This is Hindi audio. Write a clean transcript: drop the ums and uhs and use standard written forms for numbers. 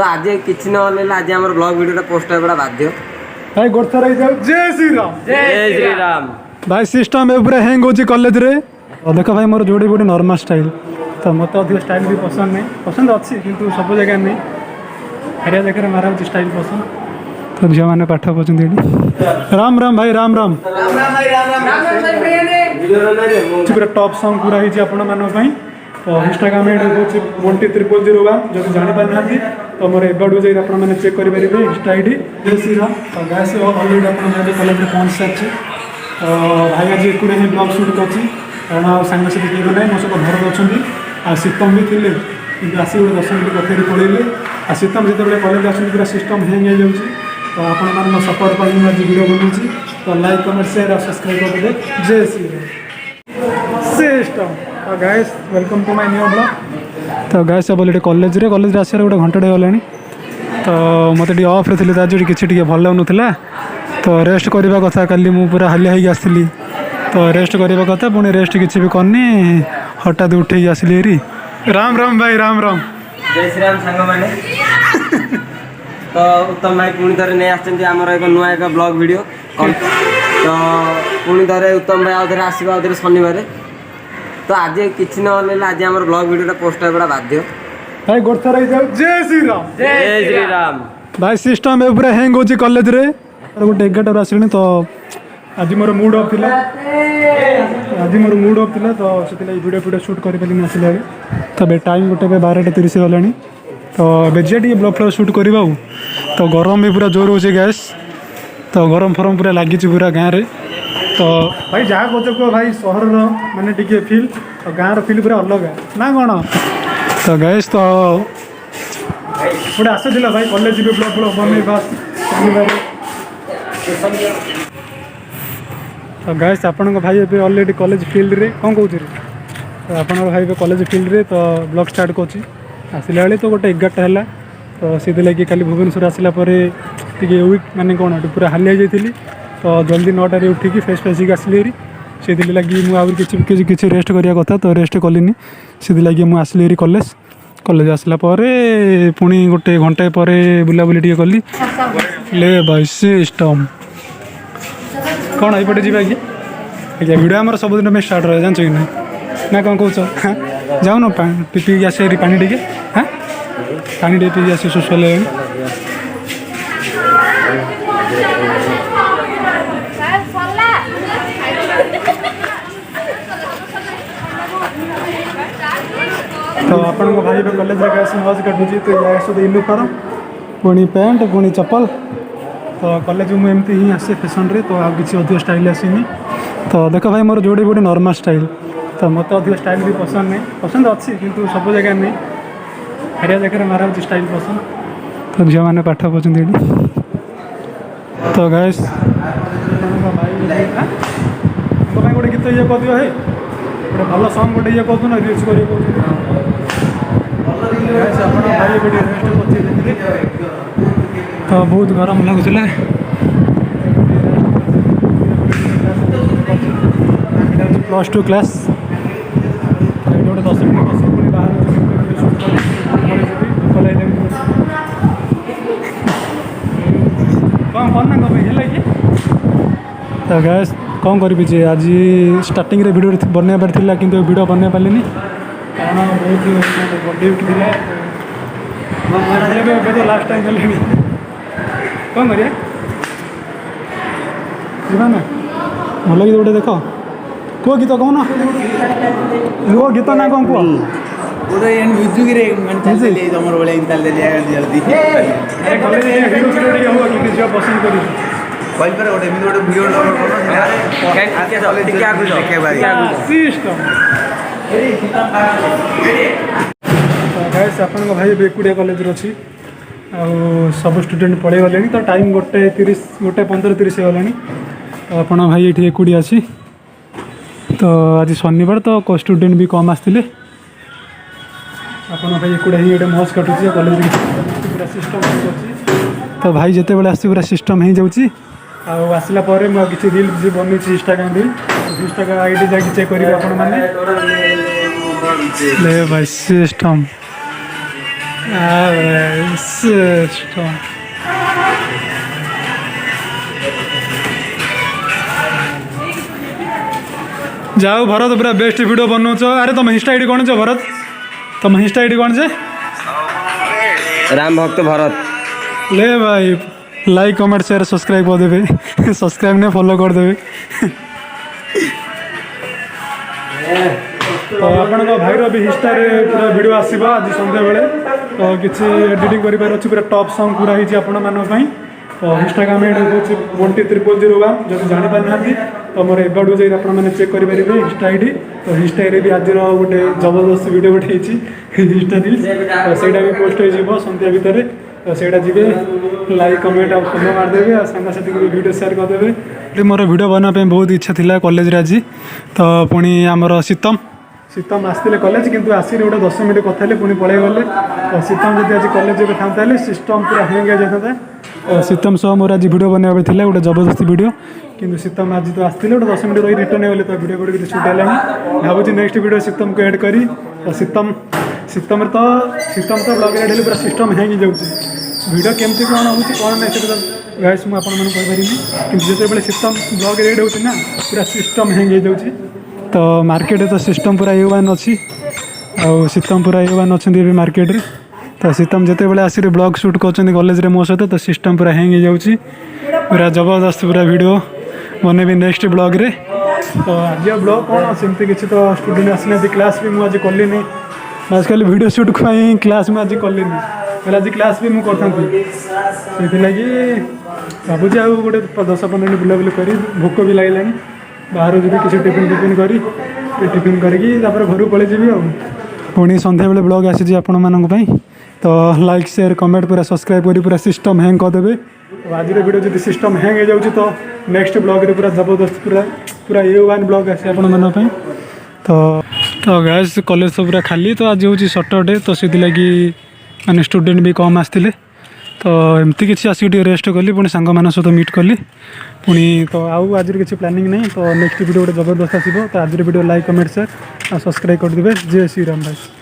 तो आज किसी ना आज आम ब्लॉग वीडियो पोस्ट होगा बाध्य भाई गोरथर जय श्री राम जय श्री राम भाई सिस्टम पूरा हैंग हो कॉलेज रे देख भाई मोर जोड़ी गोटे नॉर्मल स्टाइल तो मत अधिक स्टाइल भी पसंद नहीं पसंद अच्छी किंतु सब जगह नहीं हरिया जगह मारा हो स्टाइल पसंद तो झील मैंने पाठ पहुँचते राम राम भाई राम राम पूरा टॉप सॉन्ग पूरा ही आपण मानी तो इंस्टाग्राम हूँ मोन्टी 0001 जब जापार ना तो मोर एबू जाए आपने चेक करेंगे इंस्टा आईडी जय श्री राम तो गैस अलरेडी आपको कॉलेज में पहुँच सारी तो भाई आज एक ही ब्लॉग शूट कर कारण सांग साथी किए ना मो सब घर अच्छा शीतम भी थे कि आसी गोटे 10 मिनट कथी पड़े आ शीतम जो कॉलेज आस पूरा सिस्टम हैंग हो जाऊँगी तो आपण सपोर्ट पर आज वीडियो बनाऊँगी तो लाइक कमेंट शेयर और सब्सक्राइब करदे जय श्री राम सिस्टम तो guys welcome to my new blog तो गाइस अब कॉलेज आसार गोटे घंटे गला तो मत ऑफ रे आज कि भल लगुला तो रेस्ट करवा कथा कल मु पूरा हालिया होगी आसली तो रेस्ट करवा कथा पुणी रेस्ट किसी भी करनी हठात उठे आसली हेरी राम राम भाई राम राम जय श्री राम सांग मैंने तो उत्तम भाई पुणी थे नहीं आमर एक नुआ एक ब्लॉग वीडियो तो पुणी थे उत्तम भाई आउे आसवा आउे शनिवार तो आज किसी ना आज आम ब्लॉग वीडियो पोस्ट होगा बाध्य भाई गोरथर जय श्री राम जय श्री राम भाई सिस्टम पूरा हैंग हो कॉलेज रे गोटे 11 आसली तो आज मोर मूड ऑफ थिला तो से वीडियो शूट कर पारे आसला तब टाइम गोटे 12:30 गला तो बेजे टे ब्लॉग फ्लॉग शूट करवा तो गरम भी पूरा जोर हो गैस तो गरम फरम पूरा लगी पूरा गाँव में तो भाई जहाँ कह कह भाई सहर माने टिके फिल और गाँव फिल पूरा अलग ना कौन तो गैस तो गोटे आसाला भाई कॉलेज भी ब्लॉग फ्लॉग बन बास तो गैस आपण भाई ए अलरेडी कॉलेज फील्ड रे कौन कौन तो आप भाई कॉलेज फील्ड रे तो ब्लॉग स्टार्ट कर आसला बेले तो गोटे 11टा है तो से लगे काली भुवनेश्वर आसला वीक माने कौन पूरा हालिया जाइली तो जल्दी 9टारे उठिकी फ्रेश फ्रेश आसली हेरी से लगे मुझे किसी रेस्ट करिया कथा तो रेस्ट कलिनी से लगे मुझे आसली हेरी कॉलेज आसला पुणी गोटे घंटे पर बुलाबुली टी कली ले भाई सिस्टम कौन ये पटे जी आज्ञा वीडियो आम सबुदिन में स्टार्ट रहे जान कि ना ना कौन कौच हाँ जाऊ ना पी आस पानी टे हाँ पानी टे पी आस सुस्थ लगे तो आपण भाई कॉलेज मज काटुची तो या यूनिफॉर्म पुणी पैंट पुणी चप्पल तो कॉलेज में एमती ही आसे फैशन रे तो आगे किसी अधिक स्टाइल आसनी तो देख भाई मोर जोड़ी गोटे नॉर्मल स्टाइल तो मत अधिक स्टाइल भी पसंद नहीं पसंद अच्छी किंतु सब जगह नहीं हरिया जगह मारा हो स्टाइल पसंद तो झील मैंने पाठ पहुँचते तो गैस भाई गोटे गीत ये कह दियो है गोटे भल सॉन्ग गोटे ये कहूँ ना रिल्स कर भाई रेस्ट तो बहुत गरम लगुला +2 क्लास गोटे 10 मिनट बस बाहर कौन तो गैस कौन करी आज स्टार्टिंग रे वीडियो बनने पार्ला कि वीडियो बनने पारे कारण बहुत ड्यूटी तो लास्ट टाइम कल कौन करिए जीवा ना भल गीत गोटे देख कौ गीत कौन वो गीत ना कौन कह पसंद कर भाई एकुटिया कॉलेज अच्छी सब स्टूडेंट पढ़े गले तो टाइम 1:15-30 गला तो आप भाई ये एकुटिया अच्छी तो आज शनिवार तो स्टूडेंट भी कम आसते आप भाई एकुटिया ही गोटे मज काटुची कॉलेज पूरा सिस्टम अच्छी तो भाई जिते बड़े आस पूरा सिस्टम हो जाऊँगी आसला किसी रील्स बन इंस्टाग्राम इंस्टाग्राम आईडी जाकि चेक करेंगे आपण मैंने भाई सिस्टम जाओ भरत पूरा बेस्ट वीडियो बनाऊच। अरे तुम इंस्टा आईडी कौन छे भरत? तुम इंस्टा आईडी कौन छे? राम भक्त भरत। ले भाई लाइक कमेंट शेयर सब्सक्राइब कर देवे। सब्सक्राइब ने फॉलो कर देवे। तो आपण भाईर भी इंस्टा पूरा वीडियो आसो आज संध्या बेले। तो किसी एडिटिंग कर पूरा टॉप सॉन्ग पूरा ही आपण मानी। तो इंस्टाग्राम आईडी हूँ Monty0001 जब जापार ना तो मोर एबाड़ू जाए आपने चेक करेंगे इंस्टा आईडी। तो इंस्टा भी आज गोटे जबरदस्त वीडियो गोटे इंस्टा रील्स तो सहीटा भी पोस्ट हो सन्ध्या भितर। तो सहीटा जी लाइक कमेंट और फॉलो मारदेवे और सांगसाथी को वीडियो शेयर करदेवे। मोर वीडियो बनापे बहुत इच्छा था कॉलेज आज। तो पुणी आमर शीतम आसते कॉलेज किंतु आसी गोटे 10 मिनट कथा पुणी पलि गले। तो शीतम जब आज कॉलेज था सिस्टम पूरा हैंग जाता। शीतम सह मोर आज वीडियो बनवा गोटे जबरदस्त वीडियो किंतु शीतम आज तो आसते गोटे 10 मिनट रही रिटर्न होगले। तो वीडियो गुड़ी शूट है भावुँ नेक्स्ट वीडियो शीतम को एड करी। तो शीतम तो ब्लॉग एड पूरा सिस्टम हैंग जाऊँगी वीडियो केमती कौन हो कौन ना से गाइस मुझे आपको कि जो शीतम ब्लॉग रेड होना पूरा सिस्टम हैंग हो जाऊँगी। तो मार्केट तो सिस्टम पूरा A1 अच्छी आउ शीतम पूरा A1 अच्छा मार्केट रे। तो शीतम जिते बड़े आसी ब्लॉग शूट कर कॉलेज रे मो सहित तो सिस्टम पूरा हैंग हो जाऊँगी पूरा जबरदस्त पूरा वीडियो बनेबी नेक्स्ट ब्लॉग रे। तो आज ब्लॉग कौन सेमती किसी तो स्टूडेंट आसना क्लास भी मुझे कली बस खाली वीडियो शूट खुआई क्लास में आज कली पहले आज क्लास भी मुझे करी लगी भावुँ आ गोटे 10-15 मिनट बुलाबुली कर भोक भी लगे बाहर जी किसी टिफिन करी टिफिन करके घर पलि जी पुणी सन्ध्या बेले ब्लॉग आसी आपण मानी। तो लाइक शेयर कमेंट पूरा सब्सक्राइब करी पूरा सिस्टम हैंग करदेवे। तो आज वीडियो जो सिस्टम हैंग हो जाऊँगी तो नेक्स्ट ब्लॉग रे पूरा जबरदस्त पूरा A1 ब्लॉग आसे आपण मानी। तो गाइस कॉलेज तो पूरा खाली। तो आज हूँ सैटरडे तो से लगी माने स्टूडेंट भी कम आसते। तो एमती किसी आसिक रेस्ट कली पुणी सांग मान सहित मीट कली पुणी। तो आउ आज किसी प्लानिंग नहीं। तो नेक्स्ट वीडियो गोटे जबरदस्त आसो। तो आज वीडियो लाइक कमेंट शेयर और सब्सक्राइब करदे। जय श्री राम भाई।